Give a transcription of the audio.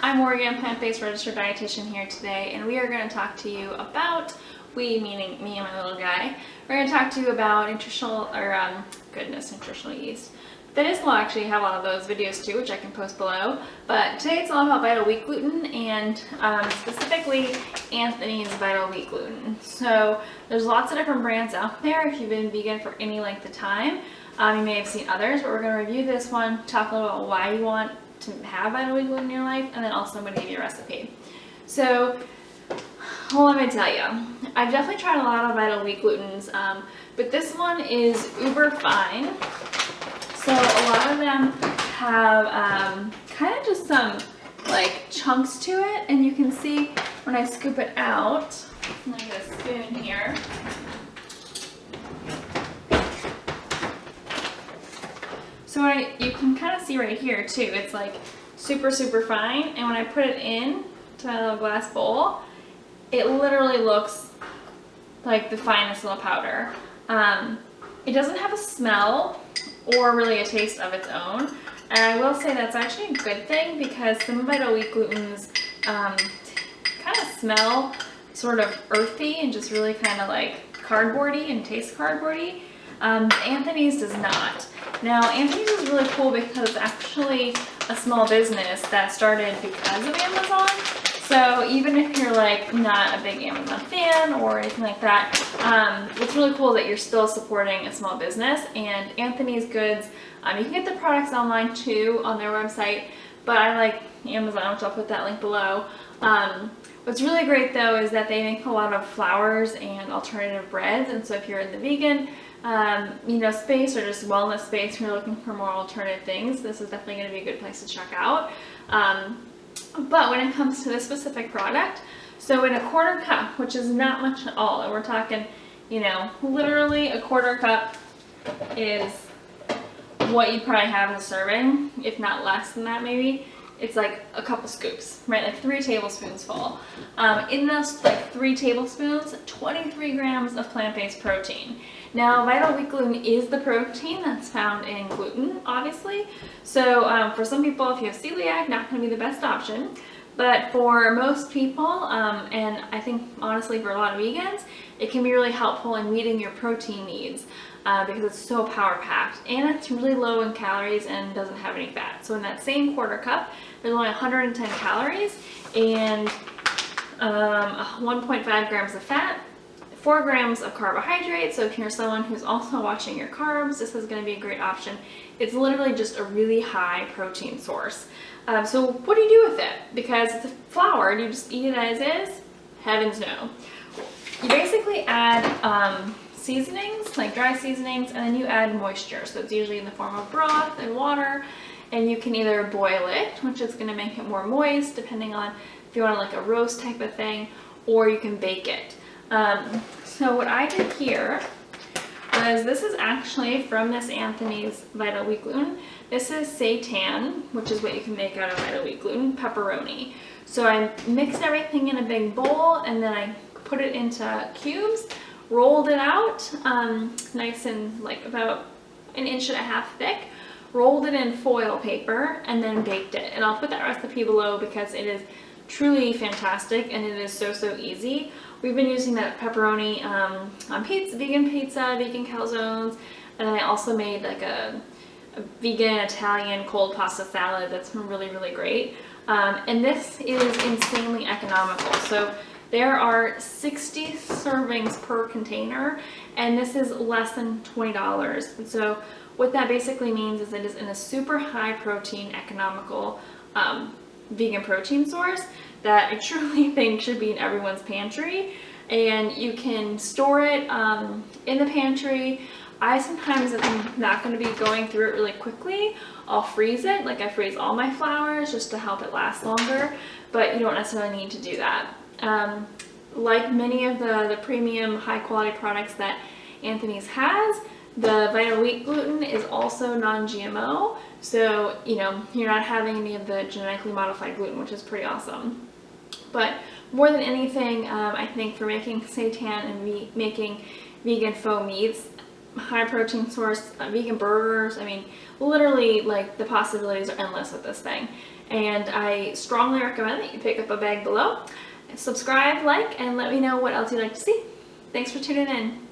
I'm Morgan, plant-based registered dietitian here today, and we are going to talk to you about, we meaning me and my little guy, we're going to talk to you about nutritional yeast. We'll actually have a lot of those videos too, which I can post below, but today it's all about Vital Wheat Gluten and specifically Anthony's Vital Wheat Gluten. So there's lots of different brands out there. If you've been vegan for any length of time, you may have seen others, but we're going to review this one, talk a little about why you want to have Vital Wheat Gluten in your life, and then also I'm going to give you a recipe. So, well, let me tell you, I've definitely tried a lot of Vital Wheat Glutens, but this one is uber fine. So a lot of them have kind of just some like chunks to it, and you can see when I scoop it out, I'm going to get a spoon here. So you can kind of see right here too, it's like super fine, and when I put it in to my little glass bowl, it literally looks like the finest little powder. It doesn't have a smell or really a taste of its own, and I will say that's actually a good thing because some Vital Wheat Glutens kind of smell sort of earthy and just really kind of like cardboardy and taste cardboardy. Anthony's does not. Now, Anthony's is really cool because it's actually a small business that started because of Amazon. So even if you're like not a big Amazon fan or anything like that, it's really cool that you're still supporting a small business. And Anthony's goods, you can get the products online too on their website, but I like Amazon, which I'll put that link below. What's really great though is that they make a lot of flours and alternative breads, and so if you're in the vegan space or just wellness space, you're looking for more alternative things, this is definitely going to be a good place to check out. But when it comes to this specific product, so in a quarter cup, which is not much at all, and we're talking, literally a quarter cup is what you probably have in a serving, if not less than that maybe. It's like a couple scoops, right? Like 3 tablespoons full. In those like 3 tablespoons, 23 grams of plant-based protein. Now, Vital Wheat Gluten is the protein that's found in gluten, obviously. So for some people, if you have celiac, not going to be the best option. But for most people, and I think honestly for a lot of vegans, it can be really helpful in meeting your protein needs because it's so power-packed. And it's really low in calories and doesn't have any fat. So in that same quarter cup, there's only 110 calories and 1.5 grams of fat, 4 grams of carbohydrates. So if you're someone who's also watching your carbs, this is going to be a great option. It's literally just a really high protein source. So what do you do with it? Because it's a flour, do you just eat it as is? Heavens no. You basically add seasonings, like dry seasonings, and then you add moisture. So it's usually in the form of broth and water, and you can either boil it, which is going to make it more moist, depending on if you want like a roast type of thing, or you can bake it. So what I did here was, this is actually from this Anthony's Vital Wheat Gluten. This is Seitan, which is what you can make out of Vital Wheat Gluten, pepperoni. So I mixed everything in a big bowl, and then I put it into cubes, rolled it out, nice and like about 1.5 inches thick, rolled it in foil paper, and then baked it. And I'll put that recipe below because it is truly fantastic and it is so easy. We've been using that pepperoni on pizza, vegan calzones, and I also made like a vegan Italian cold pasta salad that's been really great. And this is insanely economical. So there are 60 servings per container, and this is less than $20. And so what that basically means is it is in a super high protein, economical vegan protein source that I truly think should be in everyone's pantry, and you can store it in the pantry. I sometimes, if I'm not going to be going through it really quickly, I'll freeze it. Like I freeze all my flours just to help it last longer, but you don't necessarily need to do that. Like many of the premium high quality products that Anthony's has, the Vital Wheat Gluten is also non-GMO, so you're not having any of the genetically modified gluten, which is pretty awesome. But more than anything, I think for making seitan and making vegan faux meats, high protein source, vegan burgers. I mean, literally, like, the possibilities are endless with this thing. And I strongly recommend that you pick up a bag below. Subscribe, like, and let me know what else you'd like to see. Thanks for tuning in.